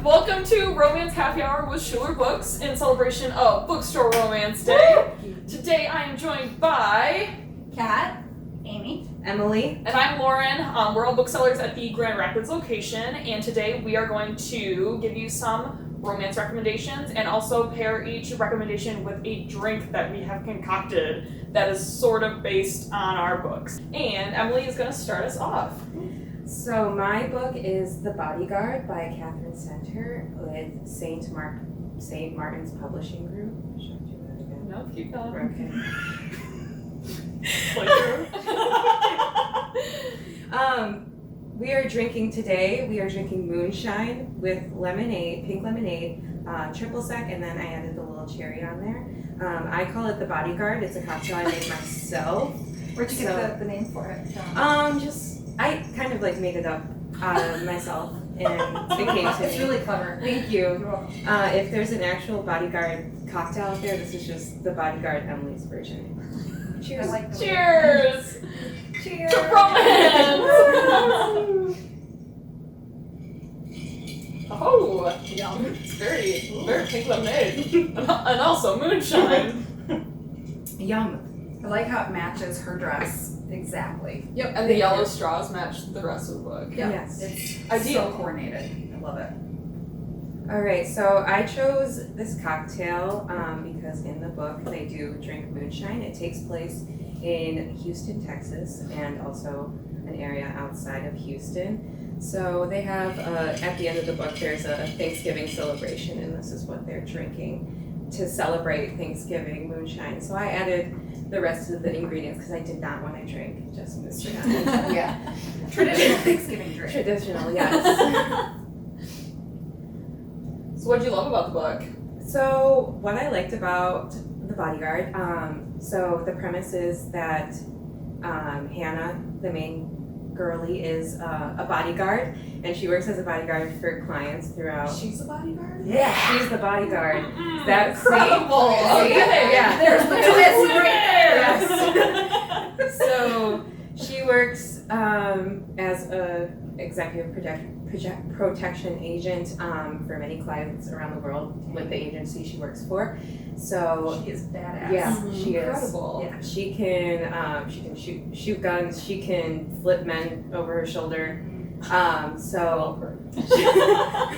Welcome to Romance Happy Hour with Schiller Books in celebration of Bookstore Romance Day. Today I am joined by Kat, Amy, Amalie, and I'm Lauren. We're all booksellers at the Grand Rapids location, and today we are going to give you some romance recommendations and also pair each recommendation with a drink that we have concocted that is sort of based on our books. And Emily is going to start us off. So my book is The Bodyguard by Katherine Center with St. Martin's Publishing Group. Should I do that again? No, keep going. Okay. We are drinking today. We are drinking moonshine with lemonade, pink lemonade, triple sec, and then I added the little cherry on there. I call it The Bodyguard. It's a cocktail I made myself. Where'd you get the name for it? I kind of like made it up myself, and it came to me. It's really clever. Thank you. If there's an actual Bodyguard cocktail out there, this is just the Bodyguard Emily's version. Cheers. Cheers! Cheers! To romance! Oh, yum. It's very pink lemonade. And also moonshine. Yum. I like how it matches her dress exactly. Yep, and the yellow straws match the rest of the book. Yep. Yes. It's Ideal. so coordinated. I love it. All right, so I chose this cocktail because in the book they do drink moonshine. It takes place in Houston, Texas, and also an area outside of Houston. So they have, at the end of the book, there's a Thanksgiving celebration, and this is what they're drinking to celebrate Thanksgiving moonshine. So I added the rest of the ingredients because I did not want to drink just moonshine. Yeah. Traditional Thanksgiving drink. Traditional, yes. So what did you love about the book? So what I liked about The Bodyguard, so the premise is that Hannah, the main girlie, is a bodyguard, and she works as a bodyguard for clients throughout. She's a bodyguard? Yeah, she's the bodyguard. Mm-hmm. That's incredible. Okay. Yeah. There's the twist right there. Yes. So she works as a executive protection agent for many clients around the world with the agency she works for. So she is badass. yeah, she is. Incredible. Yeah, she can shoot guns. She can flip men over her shoulder. So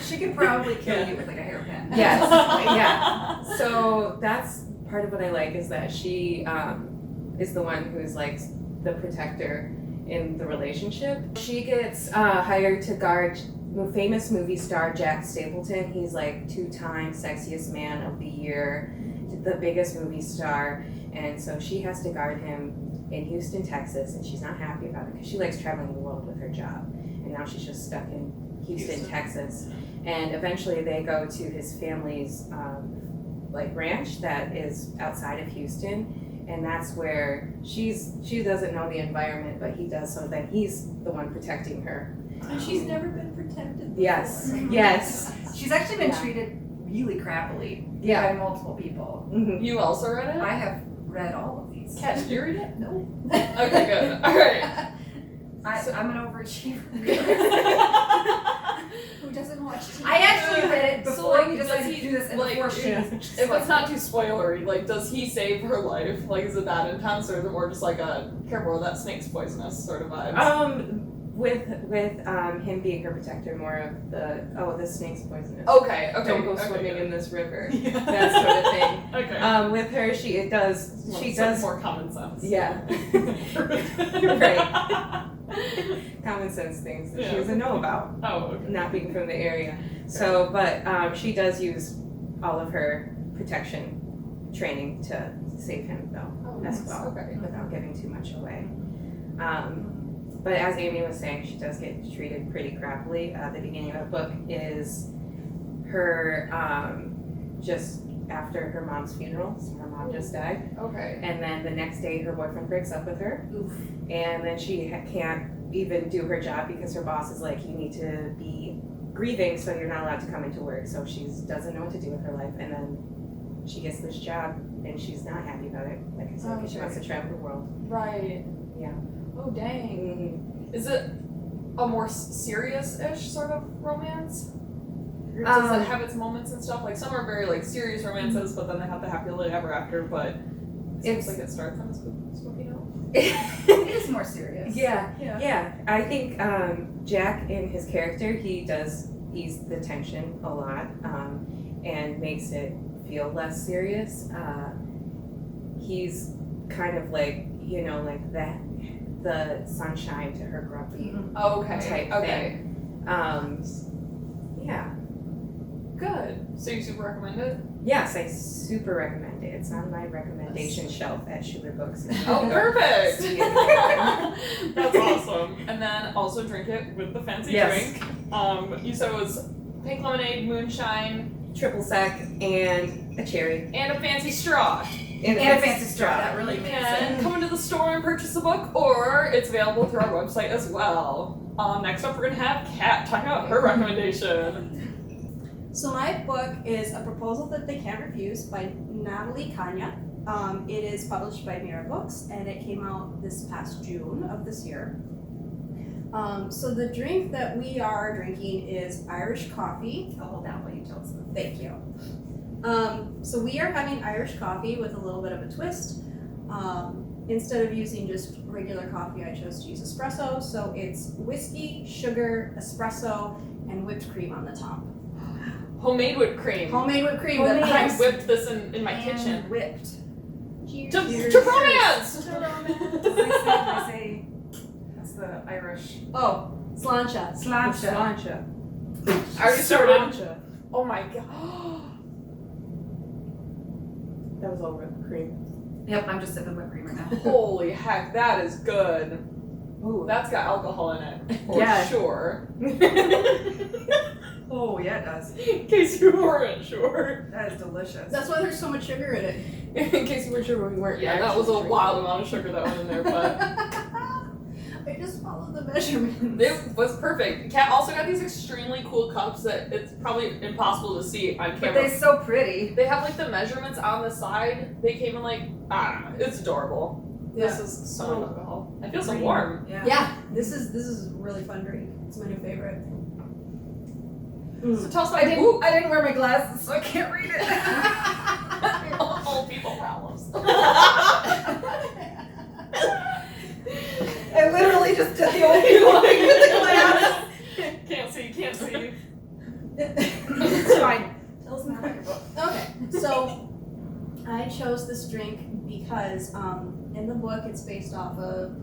She could probably kill you with like a hairpin. yes, yeah. So that's part of what I like is that she is the one who's like the protector in the relationship. She gets hired to guard famous movie star Jack Stapleton. He's like 2-time sexiest man of the year, the biggest movie star, and so she has to guard him in Houston, Texas, and she's not happy about it because she likes traveling the world with her job, and now she's just stuck in Houston, Texas. And eventually they go to his family's like ranch that is outside of Houston. And that's where she doesn't know the environment, but he does, so then he's the one protecting her. And she's never been protected before. Yes. She's actually been treated really crappily by multiple people. Mm-hmm. You also read it? I have read all of these. Kat, did you read it? No. Okay, good. All right. I'm an overachiever. Who doesn't watch TV? I actually read it before like, we decided does to do this, and like, before she. If it's not too spoilery, like, does he save her life? Like, is it that intense, or is it more just like a careful, that snake's poisonous sort of vibes? With him being her protector, more of the snake's poisonous. Okay. Don't go okay, swimming good. in this river. Yeah. That sort of thing. Okay. With her, she does more common sense. Yeah. Right. Common sense things that she doesn't know about. Oh, okay. Not being from the area. So, but she does use all of her protection training to save him, though, as well, Okay. without giving too much away. But as Amy was saying, she does get treated pretty crappily. The beginning of the book is her just after her mom's funeral. So her mom just died. Okay. And then the next day, her boyfriend breaks up with her. Oof. And then she can't even do her job because her boss is like, you need to be grieving, so you're not allowed to come into work. So she doesn't know what to do with her life. And then she gets this job, and she's not happy about it. Like I said, because she wants to travel the world. Right. Yeah. Oh, dang. Mm-hmm. Is it a more serious-ish sort of romance? Does it have its moments and stuff? Like some are very like serious romances, but then they have the happily ever after. But it seems like it starts on a spooky note. It is more serious. Yeah. I think Jack in his character, he does ease the tension a lot and makes it feel less serious. He's kind of like, you know, like the sunshine to her grumpy type thing. Yeah. Good. So you super recommend it? Yes, I super recommend it. It's on my recommendation shelf at Sugar Books. Oh, perfect! See it again. That's awesome. And then also drink it with the fancy drink. You said it was pink lemonade, moonshine, triple sec, and a cherry. and a fancy straw. And a fancy straw. That really You makes can it. come into the store and purchase a book, or it's available through our website as well. Next up, we're gonna have Kat talk about her recommendation. So my book is A Proposal That They Can't Refuse by Natalie Caña. It is published by Mira Books, and it came out this past June of this year. So the drink that we are drinking is Irish coffee. I'll hold down while you tell us. Thank you. So we are having Irish coffee with a little bit of a twist. Instead of using just regular coffee, I chose to use espresso. So it's whiskey, sugar, espresso, and whipped cream on the top. Homemade whipped cream. Homemade whipped cream. Homemade. I whipped this in my And kitchen. whipped. To Cheers. Bromance! I say, that's the Irish. Oh, sláinte. Sláinte. I already started. Oh my god. That was all whipped cream. Yep, I'm just sipping whipped cream right now. Holy heck, that is good. Ooh, that's got alcohol in it. For Yeah. sure. Oh, yeah, it does. In case you weren't sure. That is delicious. That's why there's so much sugar in it. In case you weren't sure, we weren't. Yeah, that was a wild amount of sugar that went in there, but I just followed the measurements. it was perfect. Kat also got these extremely cool cups that it's probably impossible to see on But camera. they're so pretty. They have like the measurements on the side. They came in like, I don't know, it's adorable. This is so much alcohol. I feel so warm. Yeah. Yeah, this is a really fun drink. It's my new favorite. So tell us I about didn't, I didn't wear my glasses, so I can't read it. old people problems. I literally just did the old people thing with the glass. Can't see. It's fine. Tell us more about your book. Okay, so I chose this drink because in the book it's based off of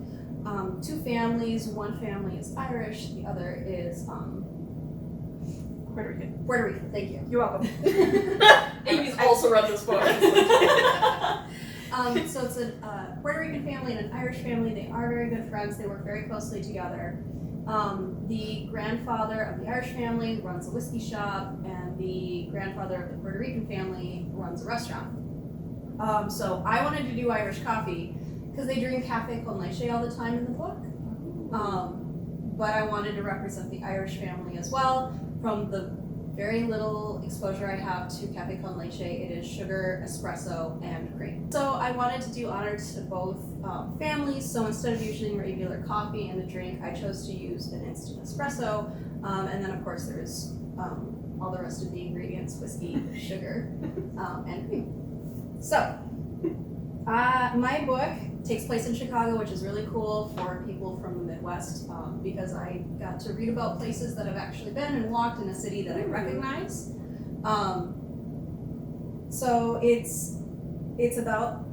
two families. One family is Irish, the other is Puerto Rican. Puerto Rican. Thank you. You're welcome. Amy's also read this book. So it's a Puerto Rican family and an Irish family. They are very good friends. They work very closely together. The grandfather of the Irish family runs a whiskey shop, and the grandfather of the Puerto Rican family runs a restaurant. So I wanted to do Irish coffee because they drink café con leche all the time in the book. But I wanted to represent the Irish family as well. From the very little exposure I have to café con leche, it is sugar, espresso, and cream. So I wanted to do honor to both families, so instead of using regular coffee in the drink, I chose to use an instant espresso, and then of course there's all the rest of the ingredients, whiskey, sugar, and cream. So, my book takes place in Chicago, which is really cool for people from the Midwest, because I got to read about places that I've actually been and walked in a city that I recognize. So it's about,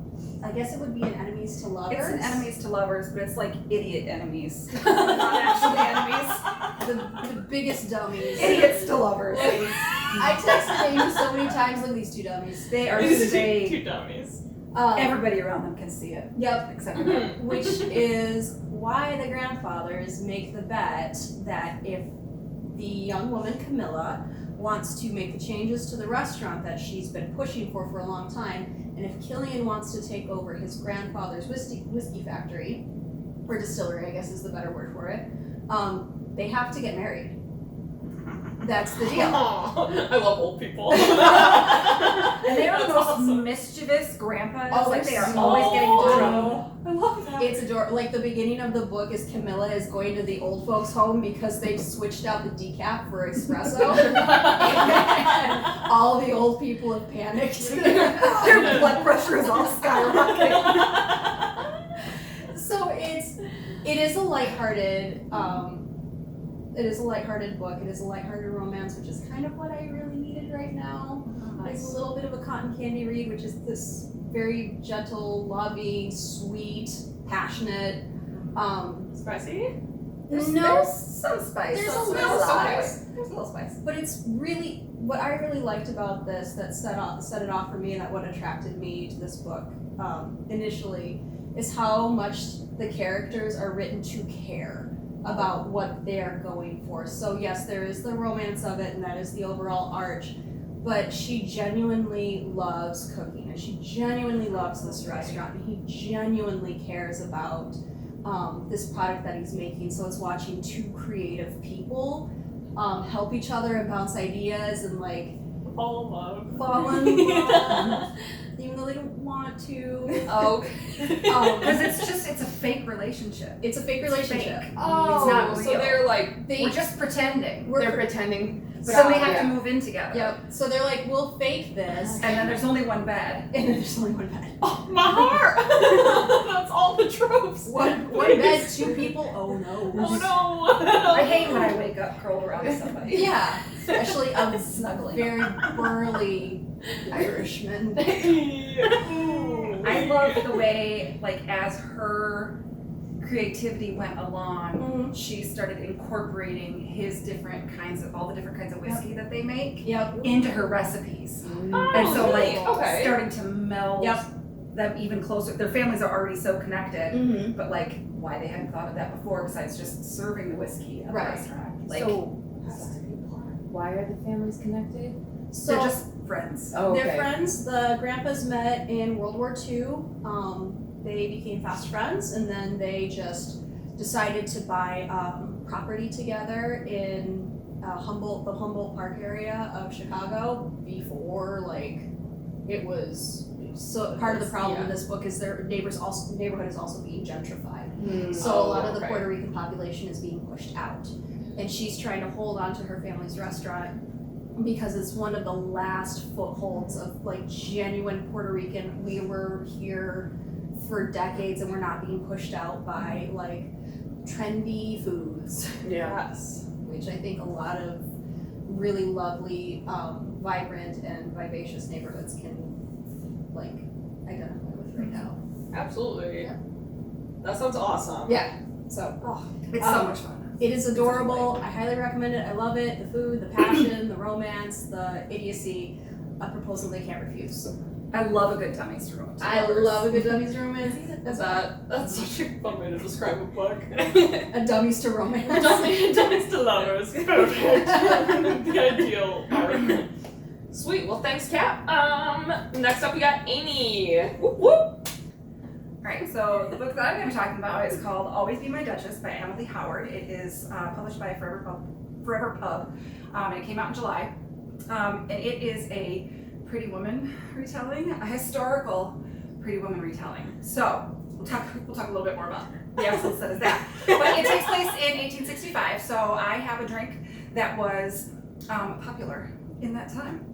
I guess it would be an enemies to lovers. It's an enemies to lovers, but it's like idiot enemies. Not actually enemies. The biggest dummies. Idiots to lovers. I texted Amy so many times, look at these two dummies. They are These they. two dummies. Everybody around them can see it, Yep. except for me. Which is why the grandfathers make the bet that if the young woman Camilla wants to make the changes to the restaurant that she's been pushing for a long time, and if Killian wants to take over his grandfather's whiskey factory, or distillery I guess is the better word for it, they have to get married. That's the deal. Aw, I love old people. And they are the That's most awesome. mischievous grandpas. Oh, like they're they are so always getting into fun. trouble. I love love that. It's adorable. Like the beginning of the book is Camilla is going to the old folks' home because they've switched out the decaf for espresso. And all the old people have panicked. Their blood pressure is all skyrocketing. So it is a lighthearted it is a lighthearted book. It is a lighthearted romance, which is kind of what I really needed right now. It's a little bit of a cotton candy read, which is this very gentle, loving, sweet, passionate. Spicy? There's some spice. There's a Some little spice. There's a little spice. But it's really what I really liked about this that set it off for me, and that what attracted me to this book initially is how much the characters are written to care about what they are going for. So yes, there is the romance of it, and that is the overall arch. But she genuinely loves cooking, and she genuinely loves this restaurant, and he genuinely cares about this product that he's making. So it's watching two creative people help each other and bounce ideas and like Fall in love. fall in love, even though they don't want to. Oh. Because it's a fake relationship. It's a fake relationship. Fake. Oh, It's not so real. they're like, We're just pretending. They're pretending. So then they have Yeah. to move in together. Yep. So they're like, we'll fake this, And then there's only one bed. and then there's only one bed. oh, my heart. That's all the tropes. One bed, two people. Oh no. Oh no. I hate when I wake up curled around with somebody. Yeah, especially a Snuggling. very burly Irishman. I love the way, like, as her creativity went along, she started incorporating all the different kinds of whiskey that they make Yep. into her recipes. Oh, And so, like, okay. starting to meld Yep. them even closer. Their families are already so connected, Mm-hmm. but like, why they hadn't thought of that before besides just serving the whiskey at Right. the restaurant. Like, So, why are the families connected? So they're just friends. Oh, okay. they're friends. The grandpas met in World War II. They became fast friends, and then they just decided to buy property together in the Humboldt Park area of Chicago before, like, it was. So part of the problem in this book is their neighborhood is also being gentrified. So a lot of the okay. Puerto Rican population is being pushed out. And she's trying to hold on to her family's restaurant because it's one of the last footholds of like genuine Puerto Rican. We were here for decades and we're not being pushed out by like trendy foods, Yes. which I think a lot of really lovely, vibrant and vivacious neighborhoods can like identify with right now. Absolutely. Yeah. That sounds awesome. Yeah. So It's so much fun. it is adorable. I highly recommend it. I love it. The food, the passion, the romance, the idiocy. A proposal they can't refuse. I love a good dummies to romance. I love a good dummies to romance. That's such a fun way to describe a book. A dummies to romance. Dummies to lovers. Perfect. The ideal arc. Sweet. Well, thanks, Kat. Next up we got Amy. Whoop whoop. Alright, so the book that I'm going to be talking about is called Always Be My Duchess by Amalie Howard. It is published by Forever Pub, and it came out in July. And it is a Pretty Woman retelling, a historical Pretty Woman retelling. So we'll talk a little bit more about the episodes that is that. But it takes place in 1865, so I have a drink that was popular in that time.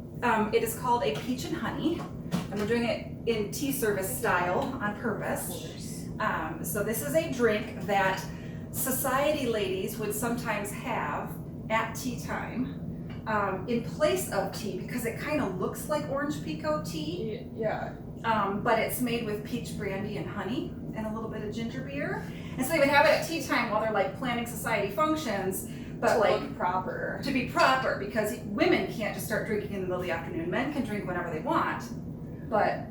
It is called a Peach and Honey, and we're doing it in tea service style on purpose. So this is a drink that society ladies would sometimes have at tea time in place of tea because it kind of looks like orange pekoe tea, Yeah. but it's made with peach brandy and honey and a little bit of ginger beer. And so they would have it at tea time while they're like planning society functions, but To like look proper. to be proper because women can't just start drinking in the middle of the afternoon. Men can drink whenever they want, but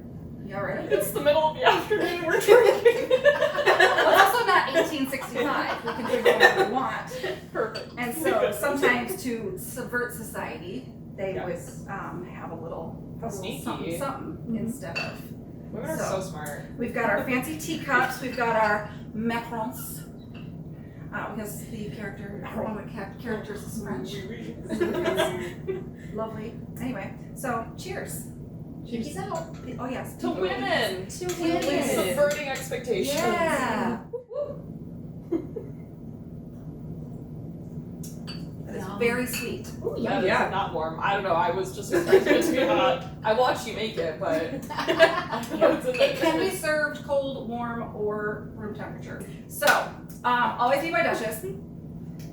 you all right? It's the middle of the afternoon. We're drinking. Well, it's also not 1865. We can drink whenever we want. Perfect. And so sometimes to subvert society, they Yes. would have a little Sneaky. something instead of. Women are so smart. We've got our fancy teacups. We've got our macarons. Because the one of the characters is French. Lovely. Anyway, so cheers. Cheers out. Oh yes. To women. To Subverting a expectations. Yeah. That is very sweet. Ooh, That yummy. is not warm. I don't know. I was just expecting it to be hot. I watched you make it, but I don't know what's in It can be there. served cold, warm, or room temperature. So, Always Be My Duchess.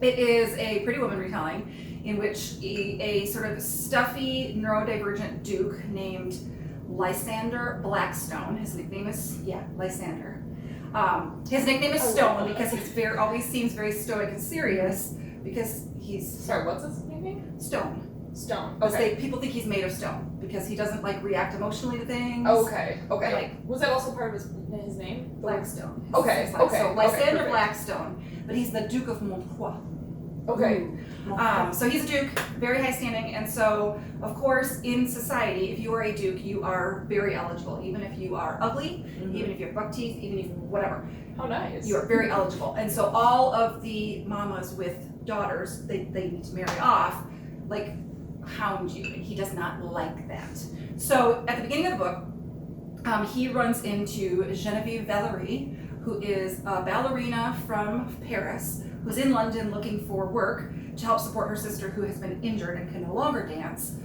It is a Pretty Woman retelling in which a sort of stuffy, neurodivergent duke named Lysander Blackstone, his nickname is, Lysander. His nickname is Stone because he's always seems very stoic and serious because he's Sorry, what's his name? stone. Stone. Because Okay. people think he's made of stone because he doesn't like react emotionally to things. Okay. Okay. Like- was that also part of his name? Blackstone. Okay, His okay, So okay, Lysander perfect. Blackstone, but he's the Duke of Montois. Okay. So he's a duke, very high standing, and so of course in society, if you are a duke, you are very eligible, even if you are ugly, even if you have buck teeth, even if whatever, How nice. you are very eligible. And so all of the mamas with daughters, they need to marry off, like hound you, and he does not like that. So at the beginning of the book, he runs into Genevieve Valerie, who is a ballerina from Paris, who's in London looking for work to help support her sister who has been injured and can no longer dance.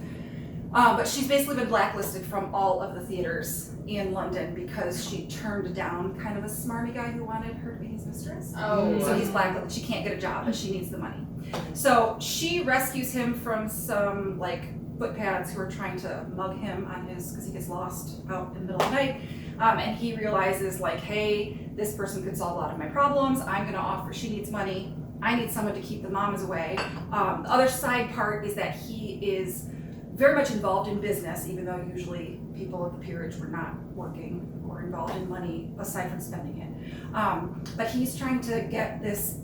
But she's basically been blacklisted from all of the theaters in London because she turned down kind of a smarmy guy who wanted her to be his mistress. Oh. So he's blacklisted. She can't get a job, but she needs the money. So she rescues him from some like footpads who are trying to mug him on his, because he gets lost out in the middle of the night. And he realizes like, hey, this person could solve a lot of my problems. I'm gonna offer, she needs money. I need someone to keep the mamas away. The other side part is that he is very much involved in business, even though usually people at the peerage were not working or involved in money aside from spending it. But he's trying to get this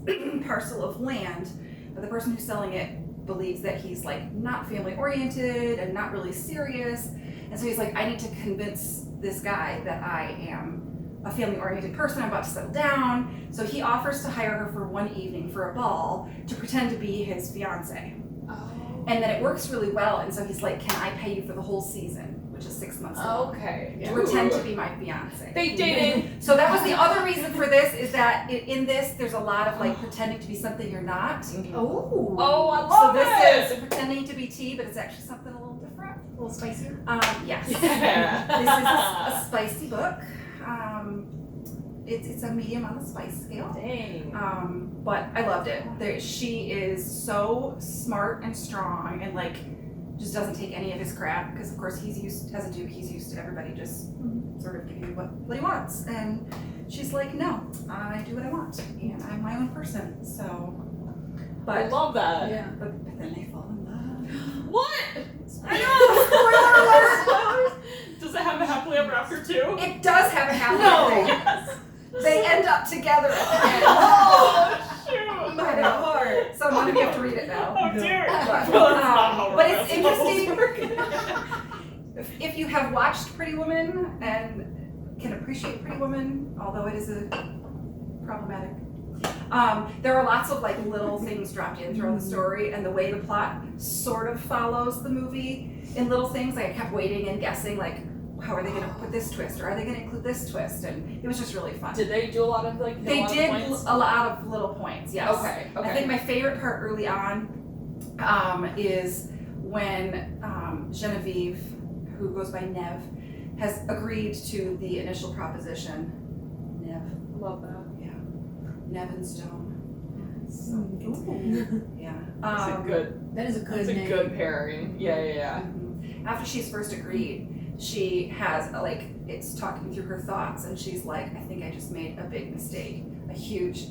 parcel of land, but the person who's selling it believes that he's like not family oriented and not really serious. And so he's like, I need to convince this guy that I am a family oriented person, I'm about to settle down. So he offers to hire her for one evening for a ball to pretend to be his fiance. Oh. And then it works really well, and so he's like, can I pay you for the whole season, which is 6 months long, Okay. to pretend to be my fiance. Fake dating. So that was the other reason for this, is that in this, there's a lot of like pretending to be something you're not. Oh. Oh, I So love this it. is pretending to be tea, but it's actually something a little different. A little spicier. Yes. Yeah. This is a spicy book. It's a medium on the spice scale. Dang. But I loved it. She is so smart and strong and like just doesn't take any of his crap because of course he's used, as a duke, he's used to everybody just sort of giving what he wants. And she's like, no, I do what I want and I'm my own person. So, I but love that. Yeah. but then they fall in love. What? I know, spoiler alert! Does it have a happily ever after too? It does have a happy No. ending. Yes. They end up together at the end. Oh shoot. I know. So one of you have to read it now. Oh dear. But, Well, that's not how but it's romance interesting. novels If you have watched Pretty Woman and can appreciate Pretty Woman, although it is a problematic, there are lots of like little things dropped in throughout the story, and the way the plot sort of follows the movie in little things. Like I kept waiting and guessing, like how are they going to put this twist, or are they going to include this twist? And it was just really fun. Did they do a lot of like? They a lot did Of points? a lot of little points. Yes. Okay. Okay. I think my favorite part early on is when Genevieve, who goes by Nev, has agreed to the initial proposition. Nev, Love that. Nev and Stone. Ooh. Yeah. That's a good. That is a good That's a name. good pairing. Yeah. Mhm. After she's first agreed, she has it's talking through her thoughts, and she's like, I think I just made a big mistake. A huge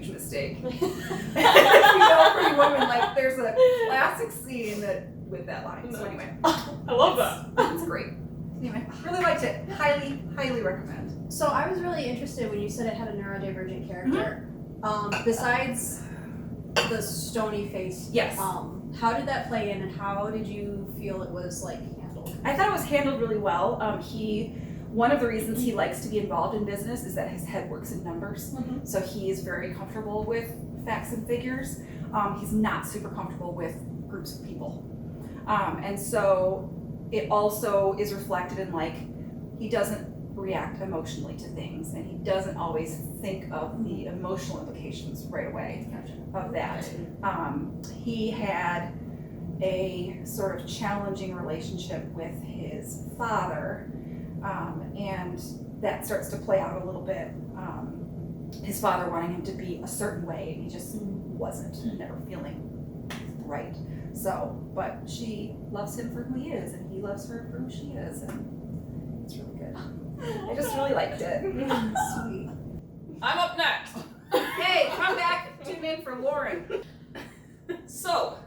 mistake. If you know Pretty Woman, like there's a classic scene with that line. So anyway, I love that. it's great. Anyway, really liked it. Highly recommend. So I was really interested when you said it had a neurodivergent character. Besides the stony face, Yes. how did that play in, and how did you feel it was like handled? I thought it was handled really well. One of the reasons he likes to be involved in business is that his head works in numbers. So he is very comfortable with facts and figures. He's not super comfortable with groups of people. And so it also is reflected in like, he doesn't react emotionally to things, and he doesn't always think of the emotional implications right away of that. He had a sort of challenging relationship with his father, and that starts to play out a little bit. His father wanting him to be a certain way, and he just wasn't, and never feeling right. So, but she loves him for who he is, and he loves her for who she is, and it's really good. I just really liked it. Sweet. I'm up next. Hey, come back, tune in for Lauren. So,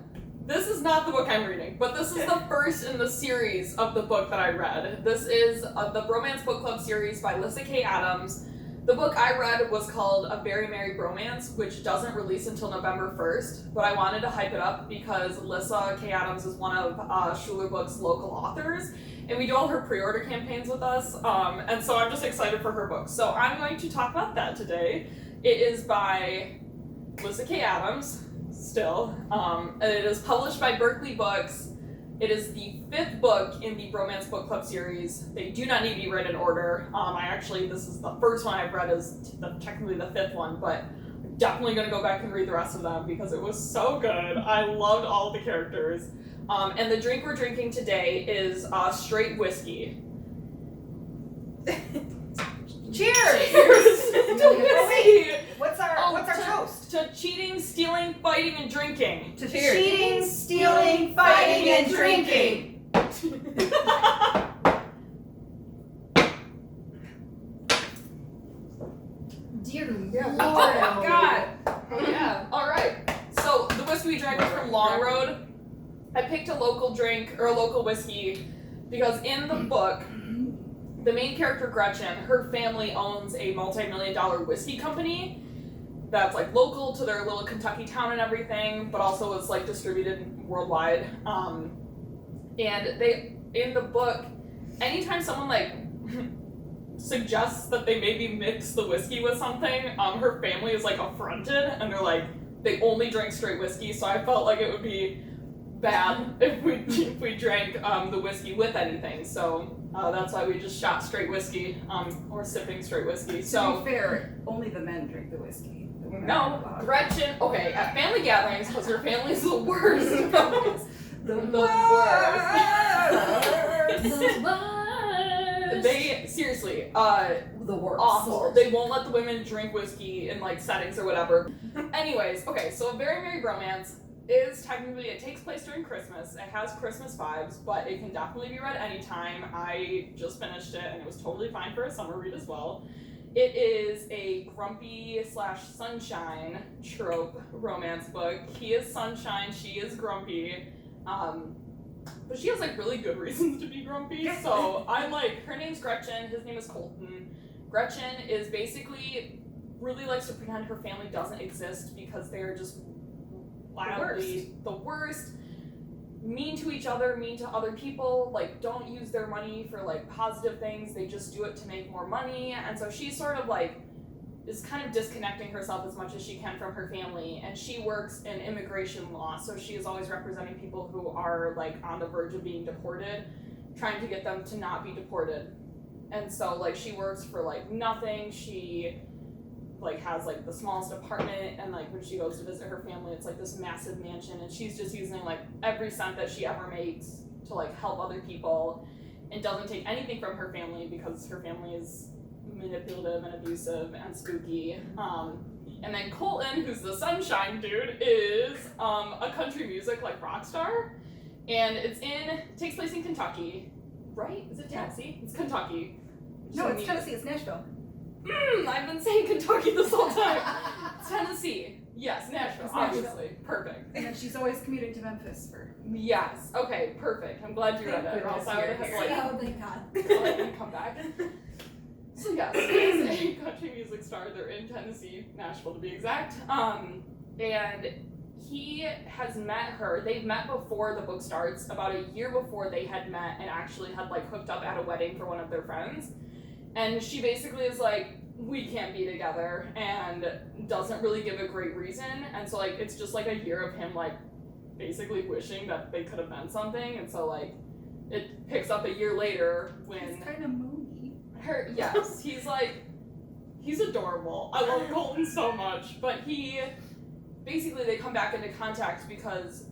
this is not the book I'm reading, but this is the first in the series of the book that I read. This is the Bromance Book Club series by Lyssa K. Adams. The book I read was called A Very Merry Bromance, which doesn't release until November 1st, but I wanted to hype it up because Lyssa K. Adams is one of Schuler Books' local authors, and we do all her pre-order campaigns with us, and so I'm just excited for her book. So I'm going to talk about that today. It is by Lyssa K. Adams, still. It is published by Berkeley Books. It is the 5th book in the Bromance Book Club series. They do not need to be read in order. This is the first one I've read, is technically the 5th one, but I'm definitely going to go back and read the rest of them because it was so good. I loved all of the characters. And the drink we're drinking today is straight whiskey. Cheers! Cheers to whiskey! What's our toast? To cheating, stealing, fighting, and drinking. To cheating, stealing, fighting, and drinking. Dear Lord. Oh my God. Yeah, alright. So the whiskey we drank was from Long Road. I picked a local drink, or a local whiskey, because in the book, the main character, Gretchen, her family owns a multi-million-dollar whiskey company that's like local to their little Kentucky town and everything, but also is like distributed worldwide. And they, in the book, anytime someone like suggests that they maybe mix the whiskey with something, her family is like affronted, and they're like, they only drink straight whiskey, so I felt like it would be bad if we drank the whiskey with anything. So that's why we just shot straight whiskey, or sipping straight whiskey. So to be fair, only the men drink the whiskey. The women no, aren't allowed. Gretchen. Okay, at family gatherings, because her family is the worst. the worst. They seriously, The worst. awful. They won't let the women drink whiskey in like settings or whatever. Anyways, okay, so A Very Merry Bromance is technically, it takes place during Christmas. It has Christmas vibes, but it can definitely be read anytime. I just finished it and it was totally fine for a summer read as well. It is a grumpy / sunshine trope romance book. He is sunshine, she is grumpy. But she has like really good reasons to be grumpy. So I like, her name's Gretchen, his name is Colton. Gretchen is basically really likes to pretend her family doesn't exist because they're just wildly the worst, mean to each other, mean to other people, like don't use their money for like positive things, they just do it to make more money. And so she's sort of like is kind of disconnecting herself as much as she can from her family, and she works in immigration law, so she is always representing people who are like on the verge of being deported, trying to get them to not be deported. And so like she works for like nothing. She like has like the smallest apartment, and like when she goes to visit her family, it's like this massive mansion, and she's just using like every cent that she ever makes to like help other people, and doesn't take anything from her family because her family is manipulative and abusive and spooky. And then Colton, who's the sunshine dude, is a country music like rock star, and it takes place in Kentucky, right? Is it Tennessee? It's Kentucky. No, it's Tennessee. It's Nashville. I've been saying Kentucky this whole time. It's Tennessee. Yes, Nashville, It's Nashville. obviously. Perfect. And then she's always commuting to Memphis for. Yes. Okay, perfect. I'm glad you read it. Or else I would have had to like, Oh, thank God. come back. So yes, he's a country music star. They're in Tennessee, Nashville to be exact. And he has met her. They've met before the book starts, about a year before they had met and actually had like hooked up at a wedding for one of their friends. And she basically is like, we can't be together, and doesn't really give a great reason. And so like it's just like a year of him like basically wishing that they could have been something. And so like it picks up a year later when It's kind of moody. I Yes, he's adorable. I love Colton so much, but basically they come back into contact because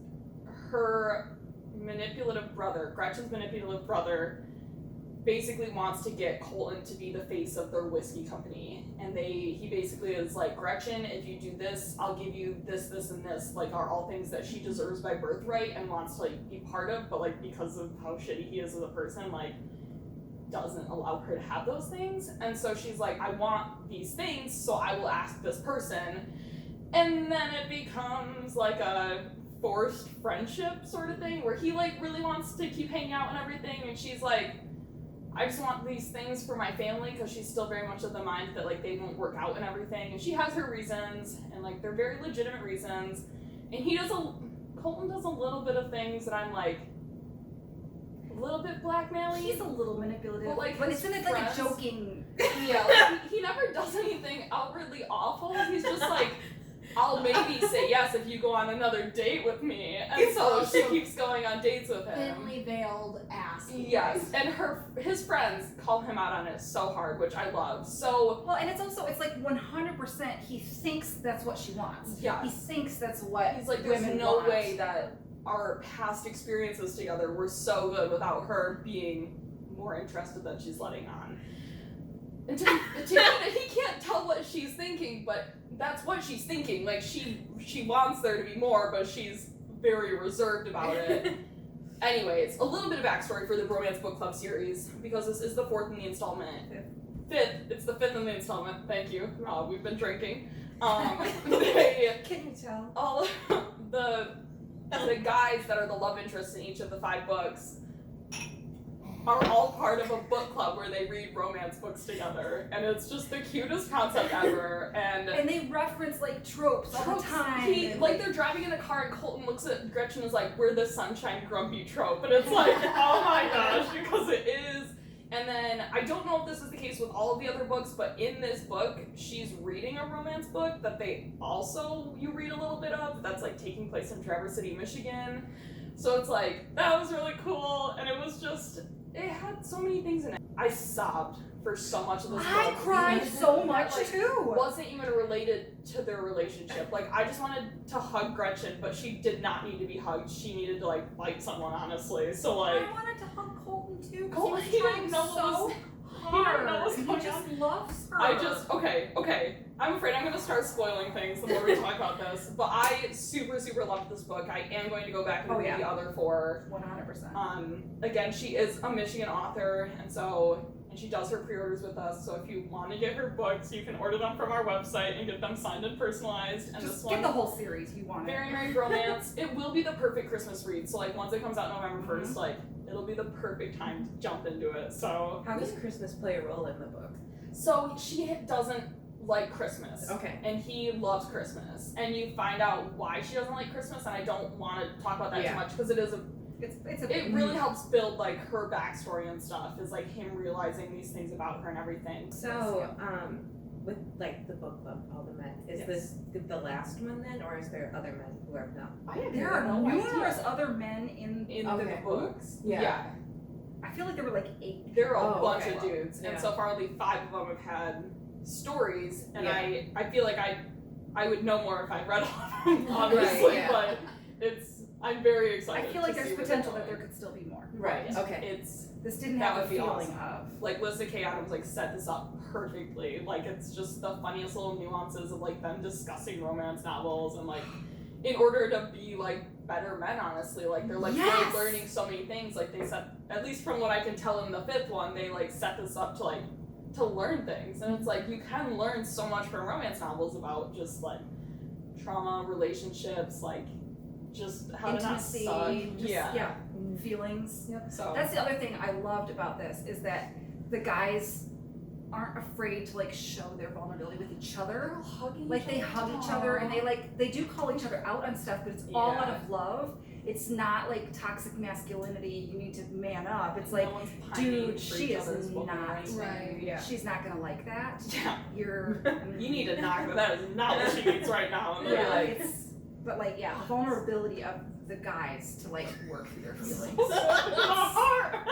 her manipulative brother, Gretchen's manipulative brother, basically wants to get Colton to be the face of their whiskey company, and he basically is like, Gretchen, if you do this, I'll give you this, this, and this, like, are all things that she deserves by birthright and wants to, like, be part of, but, like, because of how shitty he is as a person, like, doesn't allow her to have those things. And so she's like, I want these things, so I will ask this person. And then it becomes like a forced friendship sort of thing where he like really wants to keep hanging out and everything, and she's like, I just want these things for my family, because she's still very much of the mind that like they won't work out and everything, and she has her reasons, and like they're very legitimate reasons. And Colton does a little bit of things that I'm like, a little bit blackmailing. He's a little manipulative, but it's in it like a joking. Yeah, like he never does anything outwardly awful. He's just like, I'll maybe say yes if you go on another date with me. And so she keeps going on dates with him. Thinly veiled ass. Yes, and his friends call him out on it so hard, which I love. So well, and it's like 100% he thinks that's what she wants. Yeah, he thinks that's what he's like, there's women no want. way that our past experiences together were so good without her being more interested than she's letting on. And to he can't tell what she's thinking, but that's what she's thinking. Like, she wants there to be more, but she's very reserved about it. Anyways, a little bit of backstory for the Bromance Book Club series, because this is the fourth in the installment. Fifth. It's the fifth in the installment. Thank you. We've been drinking. Can you tell? All of the guys that are the love interests in each of the 5 books are all part of a book club where they read romance books together, and it's just the cutest concept ever. And they reference like tropes all the time. They're driving in a car and Colton looks at Gretchen and is like, we're the sunshine grumpy trope, and it's like, oh my gosh, because it is. And then I don't know if this is the case with all of the other books, but in this book she's reading a romance book that you read a little bit of, that's like taking place in Traverse City, Michigan. So it's like, that was really cool, and it had so many things in it. I sobbed for so much of this book. I cried so much too. Wasn't even related to their relationship. Like, I just wanted to hug Gretchen, but she did not need to be hugged. She needed to like bite someone, honestly. So like, I wanted to hug Colton too. Colton, he didn't know what was hard. He just loves her. Okay. I'm afraid I'm gonna start spoiling things the more we talk about this. But I super, super loved this book. I am going to go back and read the other 4. 100%. Again, she is a Michigan author, and she does her pre-orders with us. So if you want to get her books, you can order them from our website and get them signed and personalized. And just this one, get the whole series you want. Very Merry Bromance. It will be the perfect Christmas read. So like once it comes out November 1st, like it'll be the perfect time to jump into it. So how does Christmas play a role in the book? So she doesn't like Christmas. Okay. And he loves Christmas. And you find out why she doesn't like Christmas, and I don't want to talk about that too much because it really helps build like her backstory and stuff, is like him realizing these things about her and everything. So, with like the book club, all the men, is this the last one then, or is there other men who have not? There are numerous other men in the books. Yeah. I feel like there were like 8. There are a bunch of dudes, Yeah. and so far only 5 of them have had stories, and I feel like I would know more if I read all of them, obviously, but I'm very excited. I feel like there's potential that there could still be more. Right. Okay. This didn't have a feeling awesome. of like Lyssa K. Adams like set this up perfectly. Like it's just the funniest little nuances of like them discussing romance novels, and like in order to be like better men, honestly, like they're like really learning so many things. Like they set, at least from what I can tell in the 5th one, they like set this up to learn things, and it's like you can learn so much from romance novels about just like trauma, relationships, like just how intimacy, to not suck. feelings. Yep. So that's the other thing I loved about this, is that the guys aren't afraid to like show their vulnerability with each other. Like they hug each other, and they do call each other out on stuff, but it's all out of love. It's not like toxic masculinity, you need to man up. It's like, dude, she is not she's not gonna like that. Yeah. You need to knock, but that is not what she needs right now. But the vulnerability of the guys to like work through their feelings. I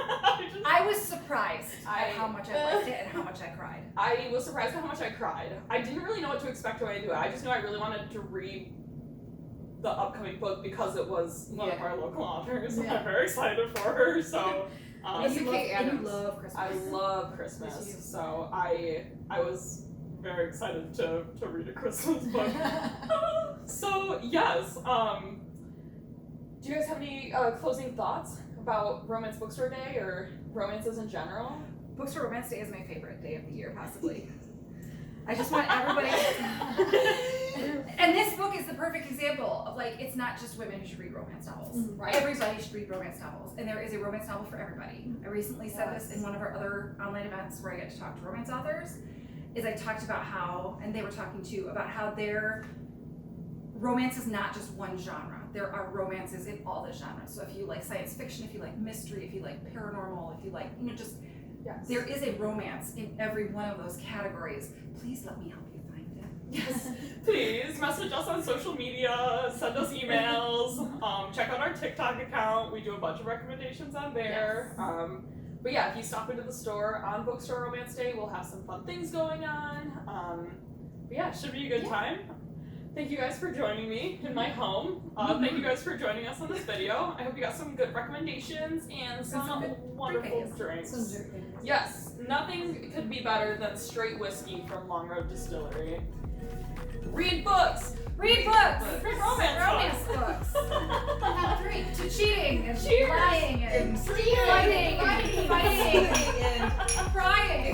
I was surprised at how much I liked it and how much I cried. I was surprised at how much I cried. I didn't really know what to expect when I do it. I just knew I really wanted to read the upcoming book because it was one of our local authors. Yeah. I'm very excited for her. So And you Adams. love Christmas. I love Christmas. So I was very excited to read a Christmas book. So yes, do you guys have any closing thoughts about Romance Bookstore Day or romances in general? Bookstore Romance Day is my favorite day of the year, possibly. I just want everybody and this book is the perfect example of like, it's not just women who should read romance novels. Right. Everybody should read romance novels, and there is a romance novel for everybody. I recently said this in one of our other online events where I get to talk to romance authors, is I talked about how, and they were talking too, about how their romance is not just one genre. There are romances in all the genres. So if you like science fiction, if you like mystery, if you like paranormal, if you like, just Yes. there is a romance in every one of those categories. Please let me help you find it. Yes. Please message us on social media, send us emails, check out our TikTok account. We do a bunch of recommendations on there. Yes. But yeah, if you stop into the store on Bookstore Romance Day, we'll have some fun things going on. But yeah, it should be a good time. Thank you guys for joining me in my home. Thank you guys for joining us on this video. I hope you got some good recommendations and some wonderful drinks. Yes, nothing could be better than straight whiskey from Long Road Distillery. Read books! Read books! Read romance books! Have a drink. To cheating and Cheers. lying and Fighting. fighting and crying.